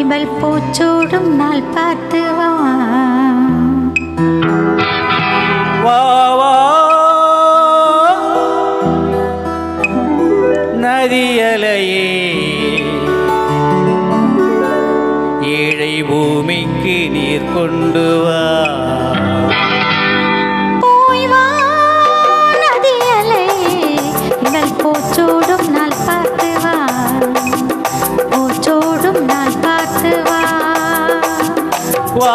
இவள் பூச்சோடும் நாள் பார்த்து வா வா வா நதியலையே ஏழை பூமிக்கு நீர் கொண்டு வா போய் வா நதியலையே இவள் பூச்சோடும் நாள் பார்த்து வா பூச்சோடும் நாள் பார்த்து வா வா